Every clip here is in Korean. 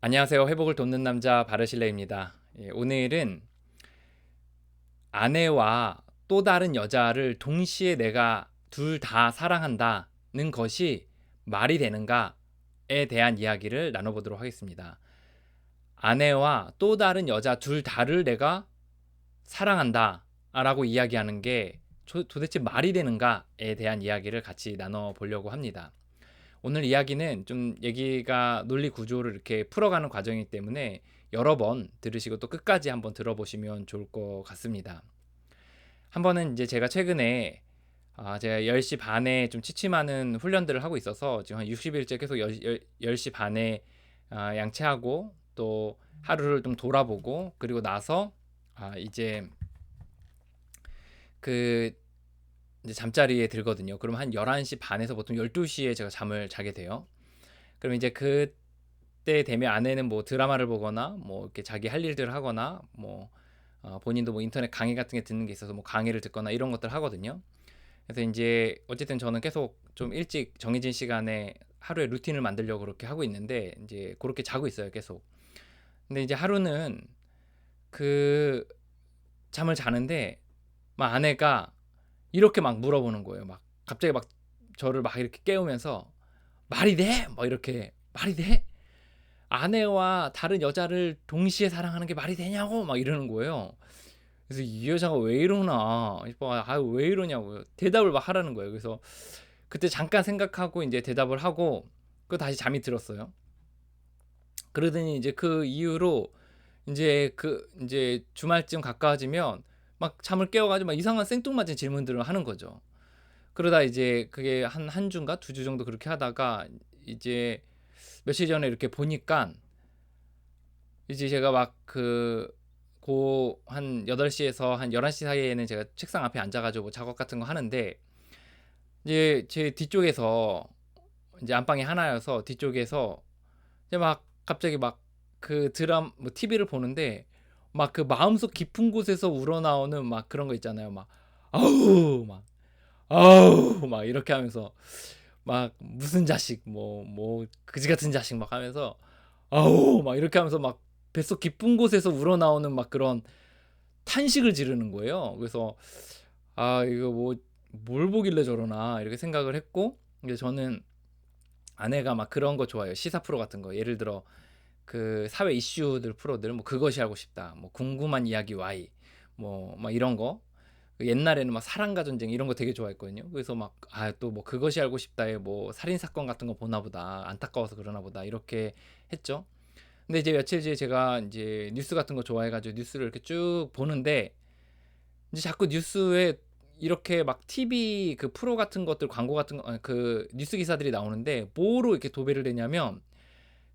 안녕하세요. 회복을 돕는 남자 바르실레입니다. 오늘은 아내와 또 다른 여자를 동시에 내가 둘 다 사랑한다는 것이 말이 되는가에 대한 이야기를 나눠보도록 하겠습니다. 아내와 또 다른 여자 둘 다를 내가 사랑한다 라고 이야기하는 게 도대체 말이 되는가에 대한 이야기를 같이 나눠보려고 합니다. 오늘 이야기는 좀 얘기가 논리 구조를 이렇게 풀어가는 과정이기 때문에 여러 번 들으시고 또 끝까지 한번 들어보시면 좋을 것 같습니다. 한 번은 이제 제가 최근에 제가 10시 반에 좀 취침하는 훈련들을 하고 있어서 지금 한 60일째 계속 10시 반에 양치하고 또 하루를 좀 돌아보고 그리고 나서 이제 그 이제 잠자리에 들거든요. 그럼 한 11시 반에서 보통 12시에 제가 잠을 자게 돼요. 그럼 이제 그때 되면 아내는 뭐 드라마를 보거나 뭐 이렇게 자기 할 일들을 하거나 뭐 본인도 뭐 인터넷 강의 같은 게 듣는 게 있어서 뭐 강의를 듣거나 이런 것들 하거든요. 그래서 이제 어쨌든 저는 계속 좀 일찍 정해진 시간에 하루에 루틴을 만들려고 그렇게 하고 있는데 이제 그렇게 자고 있어요, 계속. 근데 이제 하루는 그 잠을 자는데 막 아내가 이렇게 막 물어보는 거예요. 막 갑자기 막 저를 막 이렇게 깨우면서 말이 돼? 막 이렇게 말이 돼? 아내와 다른 여자를 동시에 사랑하는 게 말이 되냐고 막 이러는 거예요. 그래서 이 여자가 왜 이러나 왜 이러냐고요. 대답을 막 하라는 거예요. 그래서 그때 잠깐 생각하고 이제 대답을 하고 그 다시 잠이 들었어요. 그러더니 이제 그 이후로 이제 주말쯤 가까워지면 막 잠을 깨워가지고 막 이상한 생뚱맞은 질문들을 하는 거죠. 그러다 이제 그게 한 주인가 두 주 정도 그렇게 하다가 이제 며칠 전에 이렇게 보니까 이제 제가 막 한 8시에서 한 11시 사이에는 제가 책상 앞에 앉아가지고 뭐 작업 같은 거 하는데 이제 제 뒤쪽에서 이제 안방이 하나여서 뒤쪽에서 이제 막 갑자기 막 그 드람 뭐 TV를 보는데 막 그 마음속 깊은 곳에서 우러나오는 막 그런 거 있잖아요. 막 아우 막 아우 막 이렇게 하면서 막 무슨 자식 뭐 그지 같은 자식 막 하면서 아우 막 이렇게 하면서 막 뱃속 깊은 곳에서 우러나오는 막 그런 탄식을 지르는 거예요. 그래서 이거 뭐 뭘 보길래 저러나 이렇게 생각을 했고 근데 저는 아내가 막 그런 거 좋아해요. 시사 프로 같은 거. 예를 들어 그 사회 이슈들 프로들 뭐 그것이 알고 싶다. 뭐 궁금한 이야기 Y 뭐 막 이런 거. 그 옛날에는 막 사랑과 전쟁 이런 거 되게 좋아했거든요. 그래서 막 또 뭐 그것이 알고 싶다에 뭐 살인 사건 같은 거 보나 보다. 안타까워서 그러나 보다. 이렇게 했죠. 근데 이제 며칠 뒤에 제가 이제 뉴스 같은 거 좋아해가지고 뉴스를 이렇게 쭉 보는데 이제 자꾸 뉴스에 이렇게 막 TV 그 프로 같은 것들 광고 같은 그 뉴스 기사들이 나오는데 뭐로 이렇게 도배를 되냐면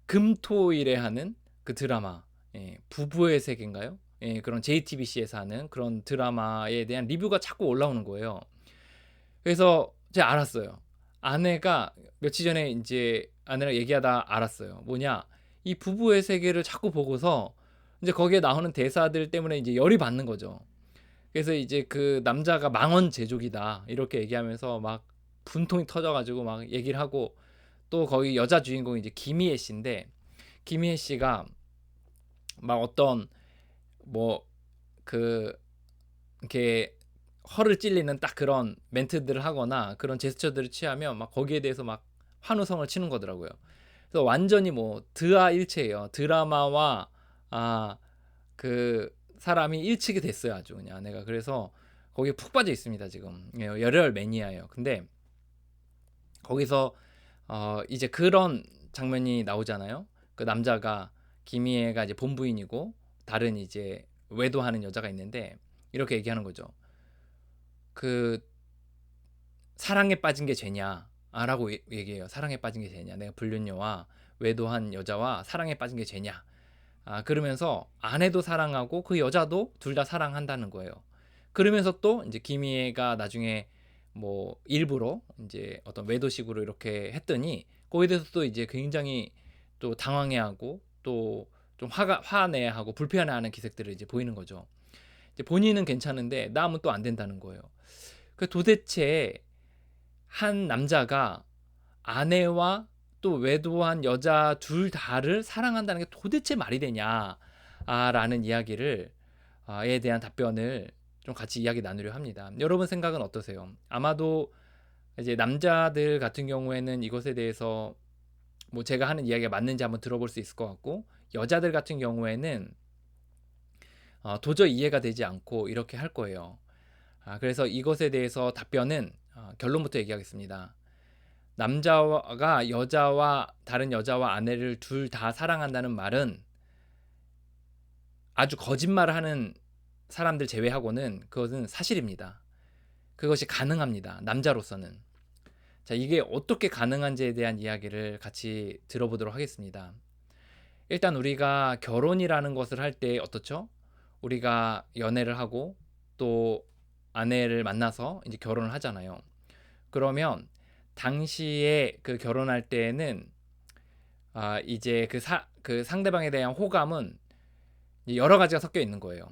금토일에 하는 그 드라마 부부의 세계인가요? 그런 JTBC에서 하는 그런 드라마에 대한 리뷰가 자꾸 올라오는 거예요. 그래서 제가 알았어요. 아내가 며칠 전에 이제 아내랑 얘기하다 알았어요. 뭐냐? 이 부부의 세계를 자꾸 보고서 이제 거기에 나오는 대사들 때문에 이제 열이 받는 거죠. 그래서 이제 그 남자가 망원 제조기다 이렇게 얘기하면서 막 분통이 터져가지고 막 얘기를 하고 또 거기 여자 주인공이 이제 김희애 씨인데 김희애 씨가 막 어떤 뭐 그 이렇게 허를 찔리는 딱 그런 멘트들을 하거나 그런 제스처들을 취하면 막 거기에 대해서 막 환호성을 치는 거더라고요. 그래서 완전히 뭐 드아일체예요. 드라마와 그 사람이 일치게 됐어요. 아주 그냥 내가 그래서 거기에 푹 빠져 있습니다 지금. 열혈 매니아예요. 근데 거기서 이제 그런 장면이 나오잖아요. 그 남자가 김희애가 이제 본부인이고 다른 이제 외도하는 여자가 있는데 이렇게 얘기하는 거죠. 그 사랑에 빠진 게 죄냐? 라고 얘기해요. 사랑에 빠진 게 죄냐? 내가 불륜녀와 외도한 여자와 사랑에 빠진 게 죄냐? 그러면서 아내도 사랑하고 그 여자도 둘 다 사랑한다는 거예요. 그러면서 또 이제 김희애가 나중에 뭐 일부러 이제 어떤 외도식으로 이렇게 했더니 거기에 대해서 또 이제 굉장히 또 당황해하고 또 좀 화내하고 불편해하는 기색들을 이제 보이는 거죠. 이제 본인은 괜찮은데 남은 또 안 된다는 거예요. 그 도대체 한 남자가 아내와 또 외도한 여자 둘 다를 사랑한다는 게 도대체 말이 되냐 라는 이야기를 에 대한 답변을 좀 같이 이야기 나누려 합니다. 여러분 생각은 어떠세요? 아마도 이제 남자들 같은 경우에는 이것에 대해서 뭐 제가 하는 이야기가 맞는지 한번 들어볼 수 있을 것 같고, 여자들 같은 경우에는 도저히 이해가 되지 않고 이렇게 할 거예요. 그래서 이것에 대해서 답변은 결론부터 얘기하겠습니다. 남자가 여자와 다른 여자와 아내를 둘 다 사랑한다는 말은 아주 거짓말을 하는 사람들 제외하고는 그것은 사실입니다. 그것이 가능합니다. 남자로서는. 자, 이게 어떻게 가능한지에 대한 이야기를 같이 들어보도록 하겠습니다. 일단 우리가 결혼이라는 것을 할 때 어떻죠? 우리가 연애를 하고 또 아내를 만나서 이제 결혼을 하잖아요. 그러면 당시에 그 결혼할 때에는 이제 그 상대방에 대한 호감은 여러 가지가 섞여 있는 거예요.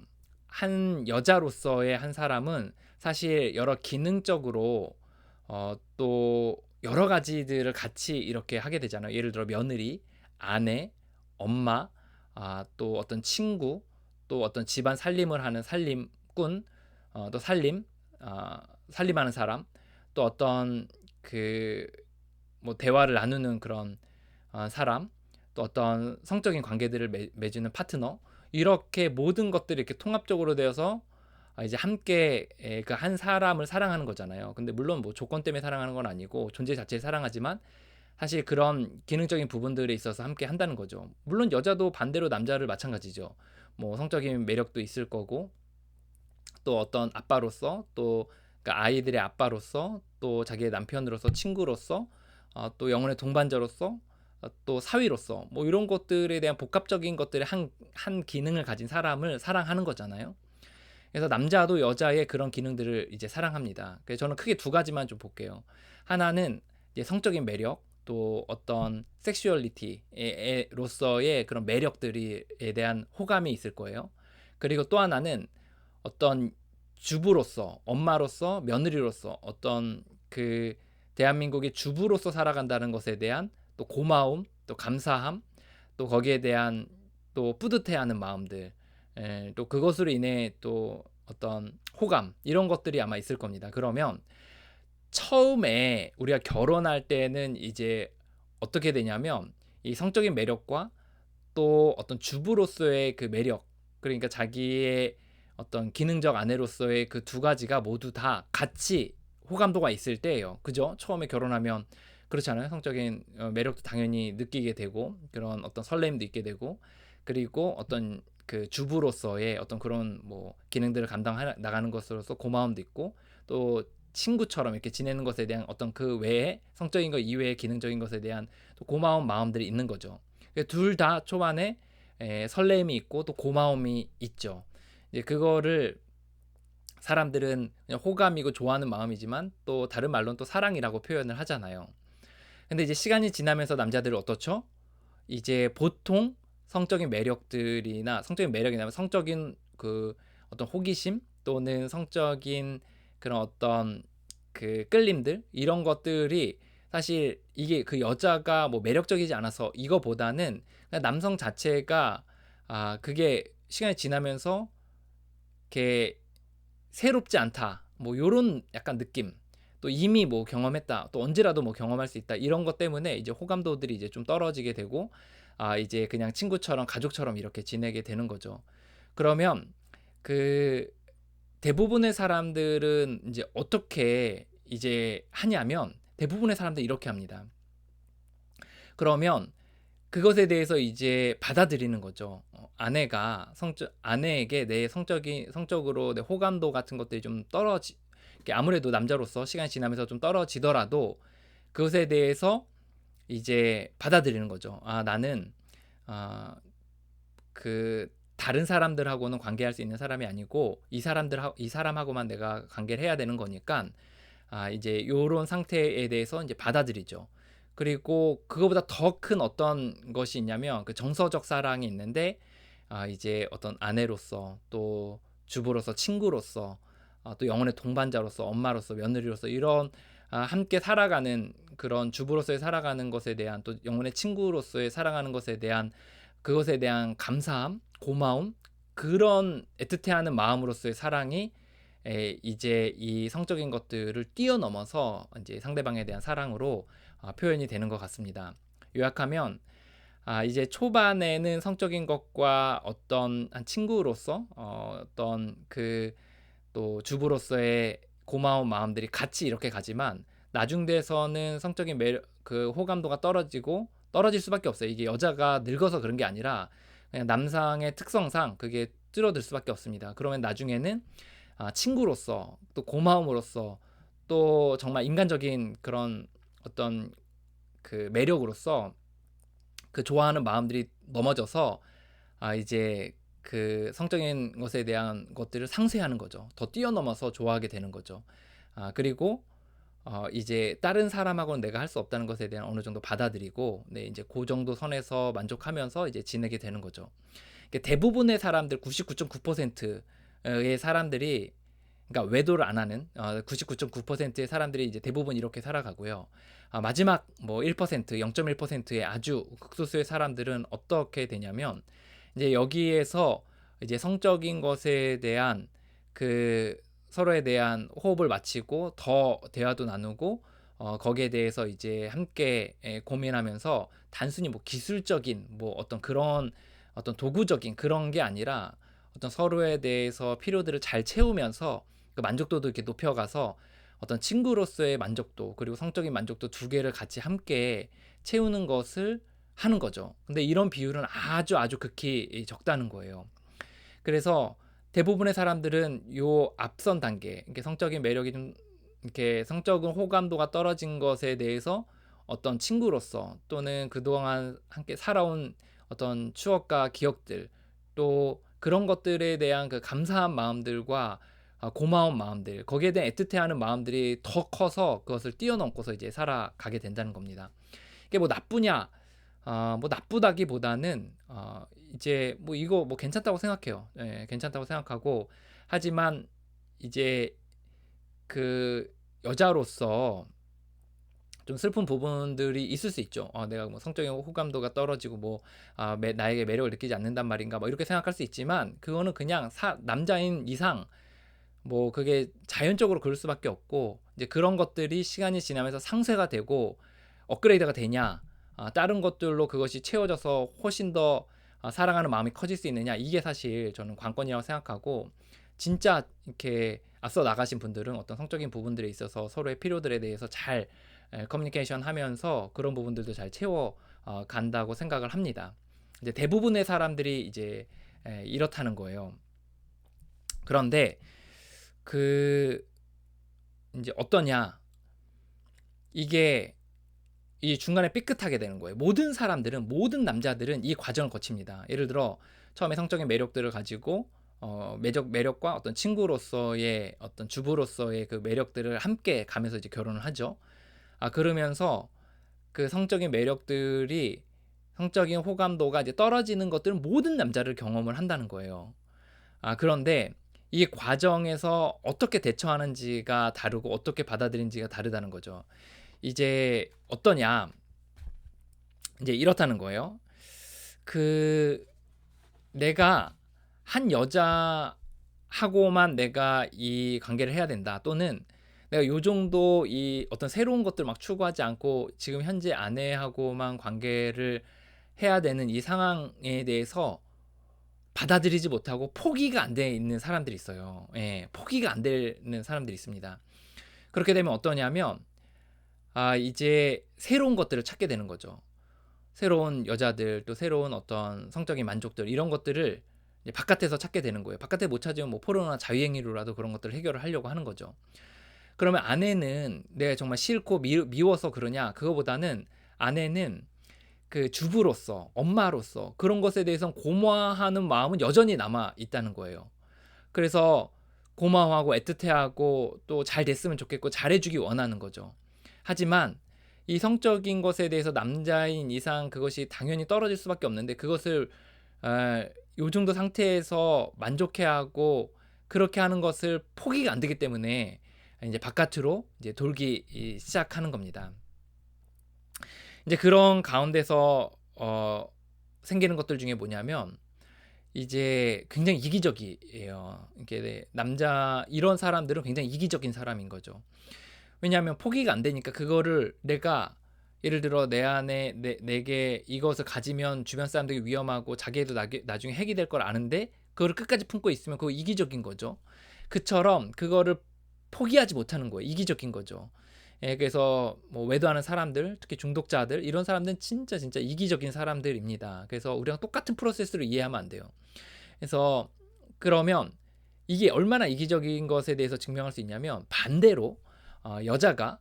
한 여자로서의 한 사람은 사실 여러 기능적으로 또 여러 가지들을 같이 이렇게 하게 되잖아요. 예를 들어 며느리, 아내, 엄마, 또 어떤 친구, 또 어떤 집안 살림을 하는 살림꾼, 또 살림하는 사람, 또 어떤 그 뭐 대화를 나누는 그런 사람, 또 어떤 성적인 관계들을 맺는 파트너, 이렇게 모든 것들이 이렇게 통합적으로 되어서 이제 함께 그 한 사람을 사랑하는 거잖아요. 근데 물론 뭐 조건 때문에 사랑하는 건 아니고 존재 자체를 사랑하지만 사실 그런 기능적인 부분들에 있어서 함께 한다는 거죠. 물론 여자도 반대로 남자를 마찬가지죠. 뭐 성적인 매력도 있을 거고, 또 어떤 아빠로서, 또 그러니까 아이들의 아빠로서, 또 자기의 남편으로서, 친구로서, 또 영혼의 동반자로서, 또 사위로서, 뭐 이런 것들에 대한 복합적인 것들의 한 기능을 가진 사람을 사랑하는 거잖아요. 그래서 남자도 여자의 그런 기능들을 이제 사랑합니다. 그래서 저는 크게 두 가지만 좀 볼게요. 하나는 이제 성적인 매력, 또 어떤 섹슈얼리티로서의 그런 매력들에 대한 호감이 있을 거예요. 그리고 또 하나는 어떤 주부로서, 엄마로서, 며느리로서 어떤 그 대한민국의 주부로서 살아간다는 것에 대한 또 고마움, 또 감사함, 또 거기에 대한 또 뿌듯해하는 마음들, 또 그것으로 인해 또 어떤 호감, 이런 것들이 아마 있을 겁니다. 그러면 처음에 우리가 결혼할 때는 이제 어떻게 되냐면 이 성적인 매력과 또 어떤 주부로서의 그 매력, 그러니까 자기의 어떤 기능적 아내로서의 그 두 가지가 모두 다 같이 호감도가 있을 때예요. 그죠? 처음에 결혼하면 그렇잖아요. 성적인 매력도 당연히 느끼게 되고, 그런 어떤 설렘도 있게 되고, 그리고 어떤 그 주부로서의 어떤 그런 뭐 기능들을 감당해 나가는 것으로서 고마움도 있고, 또 친구처럼 이렇게 지내는 것에 대한 어떤 그 외에 성적인 것 이외의 기능적인 것에 대한 또 고마운 마음들이 있는 거죠. 둘 다 초반에 설렘이 있고 또 고마움이 있죠. 이제 그거를 사람들은 그냥 호감이고 좋아하는 마음이지만 또 다른 말로는 또 사랑이라고 표현을 하잖아요. 근데 이제 시간이 지나면서 남자들은 어떻죠? 이제 보통 성적인 매력들이나 성적인 매력이나 성적인 그 어떤 호기심 또는 성적인 그런 어떤 그 끌림들, 이런 것들이 사실 이게 그 여자가 뭐 매력적이지 않아서 이거보다는 그냥 남성 자체가 그게 시간이 지나면서 이렇게 새롭지 않다, 뭐 요런 약간 느낌, 또 이미 뭐 경험했다, 또 언제라도 뭐 경험할 수 있다, 이런 것 때문에 이제 호감도들이 이제 좀 떨어지게 되고 이제 그냥 친구처럼 가족처럼 이렇게 지내게 되는 거죠. 그러면 그 대부분의 사람들은 이제 어떻게 이제 하냐면, 대부분의 사람들이 이렇게 합니다. 그러면 그것에 대해서 이제 받아들이는 거죠. 아내에게 내 성적으로 내 호감도 같은 것들이 좀 이게 아무래도 남자로서 시간이 지나면서 좀 떨어지더라도 그것에 대해서 이제 받아들이는 거죠. 나는 아, 그 다른 사람들하고는 관계할 수 있는 사람이 아니고 이 사람하고만 내가 관계를 해야 되는 거니까 이제 요런 상태에 대해서 이제 받아들이죠. 그리고 그거보다 더 큰 어떤 것이 있냐면 그 정서적 사랑이 있는데, 이제 어떤 아내로서, 또 주부로서, 친구로서, 또 영혼의 동반자로서, 엄마로서, 며느리로서 이런 함께 살아가는 그런 주부로서의 살아가는 것에 대한 또 영혼의 친구로서의 살아가는 것에 대한 그것에 대한 감사함, 고마움 그런 애틋해하는 마음으로서의 사랑이 이제 이 성적인 것들을 뛰어넘어서 이제 상대방에 대한 사랑으로 표현이 되는 것 같습니다. 요약하면 이제 초반에는 성적인 것과 어떤 한 친구로서 어떤 그 또 주부로서의 고마운 마음들이 같이 이렇게 가지만 나중 돼서는 성적인 매력 그 호감도가 떨어질 수밖에 없어요. 이게 여자가 늙어서 그런 게 아니라 그냥 남성의 특성상 그게 줄어들 수밖에 없습니다. 그러면 나중에는 친구로서 또 고마움으로써 또 정말 인간적인 그런 어떤 그 매력으로서 그 좋아하는 마음들이 넘어져서 이제 그 성적인 것에 대한 것들을 상쇄하는 거죠. 더 뛰어넘어서 좋아하게 되는 거죠. 그리고 이제 다른 사람하고는 내가 할 수 없다는 것에 대한 어느 정도 받아들이고 네, 이제 그 정도 선에서 만족하면서 이제 지내게 되는 거죠. 대부분의 사람들 99.9%의 사람들이 그러니까 외도를 안 하는 99.9%의 사람들이 이제 대부분 이렇게 살아가고요. 마지막 뭐 1%, 0.1%의 아주 극소수의 사람들은 어떻게 되냐면 이제 여기에서 이제 성적인 것에 대한 그 서로에 대한 호흡을 맞추고 더 대화도 나누고 거기에 대해서 이제 함께 고민하면서 단순히 뭐 기술적인 뭐 어떤 그런 어떤 도구적인 그런 게 아니라 어떤 서로에 대해서 필요들을 잘 채우면서 그 만족도도 이렇게 높여가서 어떤 친구로서의 만족도 그리고 성적인 만족도 두 개를 같이 함께 채우는 것을 하는 거죠. 근데 이런 비율은 아주 극히 적다는 거예요. 그래서 대부분의 사람들은 요 앞선 단계, 이렇게 성적인 매력이 좀 이렇게 성적인 호감도가 떨어진 것에 대해서 어떤 친구로서 또는 그동안 함께 살아온 어떤 추억과 기억들 또 그런 것들에 대한 그 감사한 마음들과 고마운 마음들 거기에 대한 애틋해하는 마음들이 더 커서 그것을 뛰어넘고서 이제 살아가게 된다는 겁니다. 이게 뭐 나쁘냐? 뭐 나쁘다기보다는 이제 뭐 이거 뭐 괜찮다고 생각해요. 예, 괜찮다고 생각하고 하지만 이제 그 여자로서 좀 슬픈 부분들이 있을 수 있죠. 내가 뭐 성적인 호감도가 떨어지고 뭐 나에게 매력을 느끼지 않는단 말인가 뭐 이렇게 생각할 수 있지만 그거는 그냥 남자인 이상 뭐 그게 자연적으로 그럴 수밖에 없고 이제 그런 것들이 시간이 지나면서 상쇄가 되고 업그레이드가 되냐 다른 것들로 그것이 채워져서 훨씬 더 사랑하는 마음이 커질 수 있느냐 이게 사실 저는 관건이라고 생각하고 진짜 이렇게 앞서 나가신 분들은 어떤 성적인 부분들에 있어서 서로의 필요들에 대해서 잘 커뮤니케이션 하면서 그런 부분들도 잘 채워 간다고 생각을 합니다. 이제 대부분의 사람들이 이제 이렇다는 거예요. 그런데 그 이제 어떠냐 이게 이 중간에 삐끗하게 되는 거예요. 모든 남자들은 이 과정을 거칩니다. 예를 들어 처음에 성적인 매력들을 가지고 매력과 어떤 친구로서의 어떤 주부로서의 그 매력들을 함께 가면서 이제 결혼을 하죠. 그러면서 그 성적인 매력들이 성적인 호감도가 이제 떨어지는 것들은 모든 남자를 경험을 한다는 거예요. 그런데 이 과정에서 어떻게 대처하는지가 다르고 어떻게 받아들인지가 다르다는 거죠. 이제 어떠냐? 이제 이렇다는 거예요. 그 내가 한 여자하고만 내가 이 관계를 해야 된다. 또는 내가 요 정도 이 어떤 새로운 것들 막 추구하지 않고 지금 현재 아내하고만 관계를 해야 되는 이 상황에 대해서 받아들이지 못하고 포기가 안 돼 있는 사람들이 있어요. 예, 포기가 안 되는 사람들이 있습니다. 그렇게 되면 어떠냐면 이제 새로운 것들을 찾게 되는 거죠. 새로운 여자들 또 새로운 어떤 성적인 만족들 이런 것들을 이제 바깥에서 찾게 되는 거예요. 바깥에 못 찾으면 뭐 포르노나 자유행위로라도 그런 것들을 해결을 하려고 하는 거죠. 그러면 아내는 내가 정말 싫고 미워서 그러냐? 그거보다는 아내는 그 주부로서 엄마로서 그런 것에 대해서 고마워하는 마음은 여전히 남아 있다는 거예요. 그래서 고마워하고 애틋해하고 또 잘 됐으면 좋겠고 잘해주기 원하는 거죠. 하지만 이 성적인 것에 대해서 남자인 이상 그것이 당연히 떨어질 수밖에 없는데 그것을 요 정도 상태에서 만족해하고 그렇게 하는 것을 포기가 안 되기 때문에 이제 바깥으로 이제 돌기 시작하는 겁니다. 이제 그런 가운데서 생기는 것들 중에 뭐냐면 이제 굉장히 이기적이에요. 이게 남자 이런 사람들은 굉장히 이기적인 사람인 거죠. 왜냐하면 포기가 안 되니까 그거를 내가 예를 들어 내 안에 내게 이것을 가지면 주변 사람들이 위험하고 자기도 나중에 핵이 될 걸 아는데 그거를 끝까지 품고 있으면 그거 이기적인 거죠. 그처럼 그거를 포기하지 못하는 거예요. 이기적인 거죠. 예, 그래서 뭐 외도하는 사람들, 특히 중독자들 이런 사람들은 진짜 이기적인 사람들입니다. 그래서 우리랑 똑같은 프로세스를 이해하면 안 돼요. 그래서 그러면 이게 얼마나 이기적인 것에 대해서 증명할 수 있냐면 반대로 여자가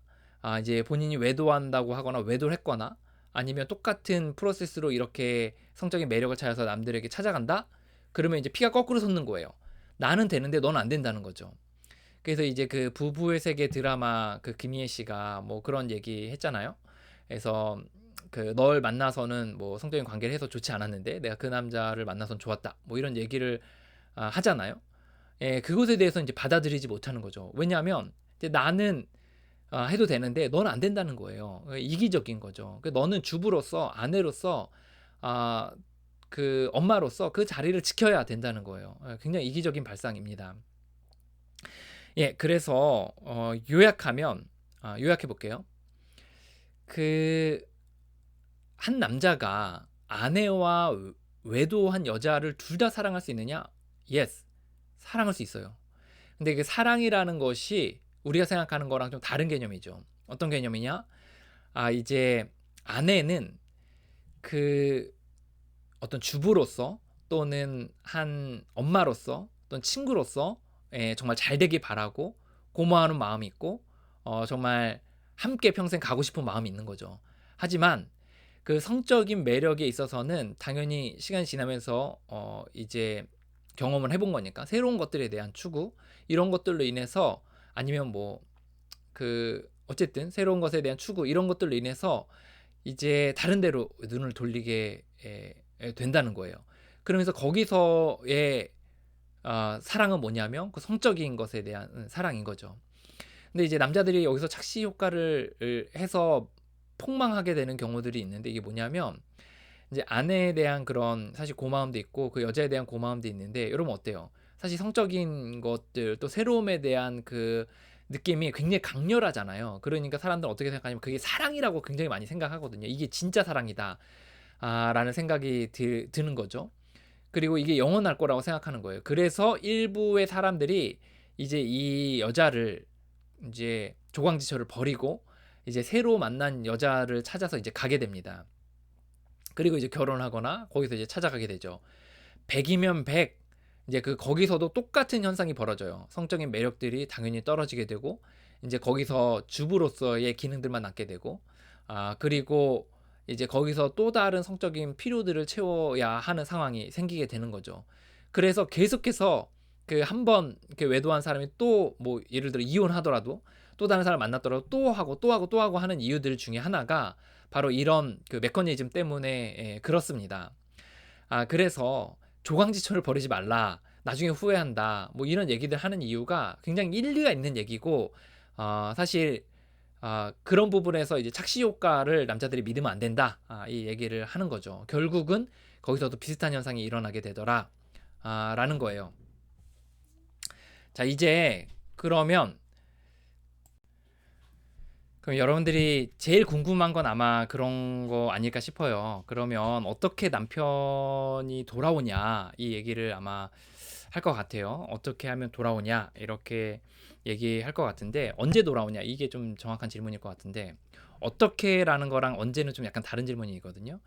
이제 본인이 외도한다고 하거나 외도를 했거나 아니면 똑같은 프로세스로 이렇게 성적인 매력을 찾아서 남들에게 찾아간다? 그러면 이제 피가 거꾸로 솟는 거예요. 나는 되는데 넌 안 된다는 거죠. 그래서 이제 그 부부의 세계 드라마 그 김희애 씨가 뭐 그런 얘기 했잖아요. 그래서 그 널 만나서는 뭐 성적인 관계를 해서 좋지 않았는데 내가 그 남자를 만나선 좋았다. 뭐 이런 얘기를 하잖아요. 예, 그것에 대해서 이제 받아들이지 못하는 거죠. 왜냐하면 이제 나는 해도 되는데 너는 안 된다는 거예요. 이기적인 거죠. 너는 주부로서 아내로서 그 엄마로서 그 자리를 지켜야 된다는 거예요. 굉장히 이기적인 발상입니다. 예, 그래서 요약하면 요약해 볼게요. 그 한 남자가 아내와 외도한 여자를 둘 다 사랑할 수 있느냐? Yes. 사랑할 수 있어요. 근데 그 사랑이라는 것이 우리가 생각하는 거랑 좀 다른 개념이죠. 어떤 개념이냐? 이제 아내는 그 어떤 주부로서 또는 한 엄마로서 또는 친구로서 정말 잘 되길 바라고 고마워하는 마음이 있고 정말 함께 평생 가고 싶은 마음이 있는 거죠. 하지만 그 성적인 매력에 있어서는 당연히 시간이 지나면서 이제 경험을 해본 거니까 새로운 것들에 대한 추구 이런 것들로 인해서 아니면 뭐 그 어쨌든 새로운 것에 대한 추구 이런 것들로 인해서 이제 다른 데로 눈을 돌리게 된다는 거예요. 그러면서 거기서의 사랑은 뭐냐면 그 성적인 것에 대한 사랑인 거죠. 근데 이제 남자들이 여기서 착시 효과를 해서 폭망하게 되는 경우들이 있는데 이게 뭐냐면 이제 아내에 대한 그런 사실 고마움도 있고 그 여자에 대한 고마움도 있는데 여러분 어때요? 사실 성적인 것들 또 새로움에 대한 그 느낌이 굉장히 강렬하잖아요. 그러니까 사람들은 어떻게 생각하냐면 그게 사랑이라고 굉장히 많이 생각하거든요. 이게 진짜 사랑이다. 라는 생각이 드는 거죠. 그리고 이게 영원할 거라고 생각하는 거예요. 그래서 일부의 사람들이 이제 이 여자를 이제 조광지처를 버리고 이제 새로 만난 여자를 찾아서 이제 가게 됩니다. 그리고 이제 결혼하거나 거기서 이제 찾아가게 되죠. 100이면 100 이제 그 거기서도 똑같은 현상이 벌어져요. 성적인 매력들이 당연히 떨어지게 되고 이제 거기서 주부로서의 기능들만 남게 되고 그리고 이제 거기서 또 다른 성적인 필요들을 채워야 하는 상황이 생기게 되는 거죠. 그래서 계속해서 그 한 번 이렇게 외도한 사람이 또 뭐 예를 들어 이혼하더라도 또 다른 사람 만났더라도 또 하고 또 하고 또 하고 하는 이유들 중에 하나가 바로 이런 그 메커니즘 때문에 그렇습니다. 그래서 조광지철을 버리지 말라. 나중에 후회한다. 뭐 이런 얘기들 하는 이유가 굉장히 일리가 있는 얘기고 사실 그런 부분에서 이제 착시 효과를 남자들이 믿으면 안 된다. 이 얘기를 하는 거죠. 결국은 거기서도 비슷한 현상이 일어나게 되더라. 라는 거예요. 자, 이제 그럼 여러분들이 제일 궁금한 건 아마 그런 거 아닐까 싶어요. 그러면 어떻게 남편이 돌아오냐 이 얘기를 아마 할 것 같아요. 어떻게 하면 돌아오냐 이렇게 얘기할 것 같은데 언제 돌아오냐 이게 좀 정확한 질문일 것 같은데 어떻게라는 거랑 언제는 좀 약간 다른 질문이거든요.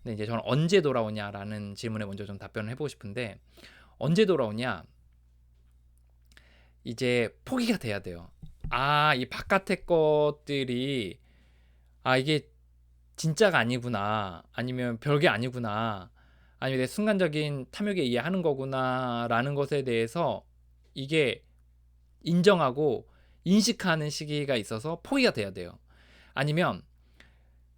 근데 이제 저는 언제 돌아오냐라는 질문에 먼저 좀 답변을 해보고 싶은데 언제 돌아오냐 이제 포기가 돼야 돼요. 이 바깥의 것들이 이게 진짜가 아니구나. 아니면 별게 아니구나. 아니면 내 순간적인 탐욕에 의해 하는 거구나라는 것에 대해서 이게 인정하고 인식하는 시기가 있어서 포기가 돼야 돼요. 아니면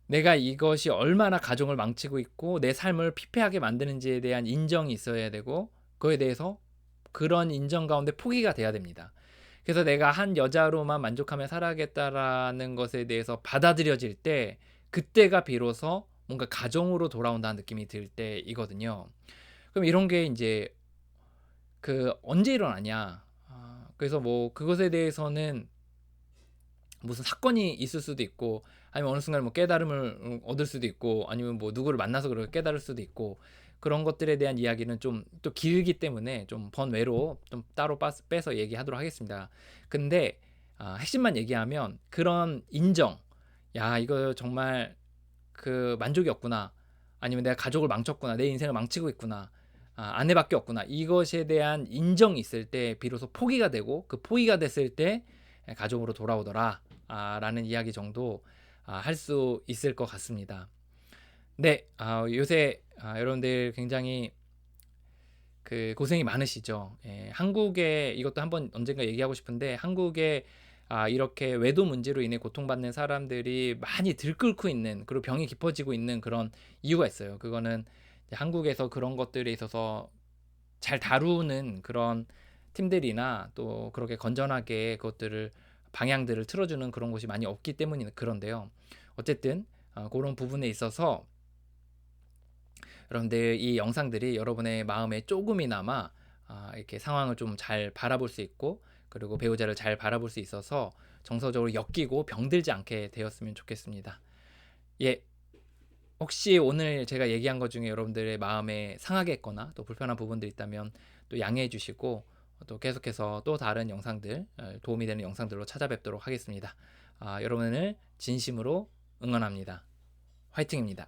내가 이것이 얼마나 가정을 망치고 있고 내 삶을 피폐하게 만드는지에 대한 인정이 있어야 되고 그거에 대해서 그런 인정 가운데 포기가 돼야 됩니다. 그래서 내가 한 여자로만 만족하며 살아야겠다라는 것에 대해서 받아들여질 때 그때가 비로소 뭔가 가정으로 돌아온다는 느낌이 들 때이거든요. 그럼 이런 게 인제 언제 일어나냐. 그래서 뭐 그것에 대해서는 무슨 사건이 있을 수도 있고 아니면 어느 순간 뭐 깨달음을 얻을 수도 있고 아니면 뭐 누구를 만나서 그렇게 깨달을 수도 있고 그런 것들에 대한 이야기는 좀 또 길기 때문에 좀 번외로 좀 따로 빼서 얘기하도록 하겠습니다. 근데 핵심만 얘기하면 그런 인정, '야 이거 정말 만족이 없구나.' 아니면 '내가 가족을 망쳤구나. 내 인생을 망치고 있구나. 아내밖에 없구나.' 이것에 대한 인정이 있을 때 비로소 포기가 되고 그 포기가 됐을 때 '가족으로 돌아오더라.' 라는 이야기 정도 할 수 있을 것 같습니다. 네. 요새 여러분들 굉장히 고생이 많으시죠. 예. 한국에 이것도 한번 언젠가 얘기하고 싶은데 한국에 이렇게 외도 문제로 인해 고통받는 사람들이 많이 들끓고 있는 그리고 병이 깊어지고 있는 그런 이유가 있어요. 그거는 이제 한국에서 그런 것들에 있어서 잘 다루는 그런 팀들이나 또 그렇게 건전하게 그것들을 방향들을 틀어주는 그런 곳이 많이 없기 때문이 그런데요. 어쨌든 그런 부분에 있어서 여러분들 이 영상들이 여러분의 마음에 조금이나마 이렇게 상황을 좀 잘 바라볼 수 있고 그리고 배우자를 잘 바라볼 수 있어서 정서적으로 엮이고 병들지 않게 되었으면 좋겠습니다. 예. 혹시 오늘 제가 얘기한 것 중에 여러분들의 마음에 상하게 했거나 또 불편한 부분들이 있다면 또 양해해 주시고 또 계속해서 또 다른 영상들 도움이 되는 영상들로 찾아뵙도록 하겠습니다. 여러분을 진심으로 응원합니다. 화이팅입니다.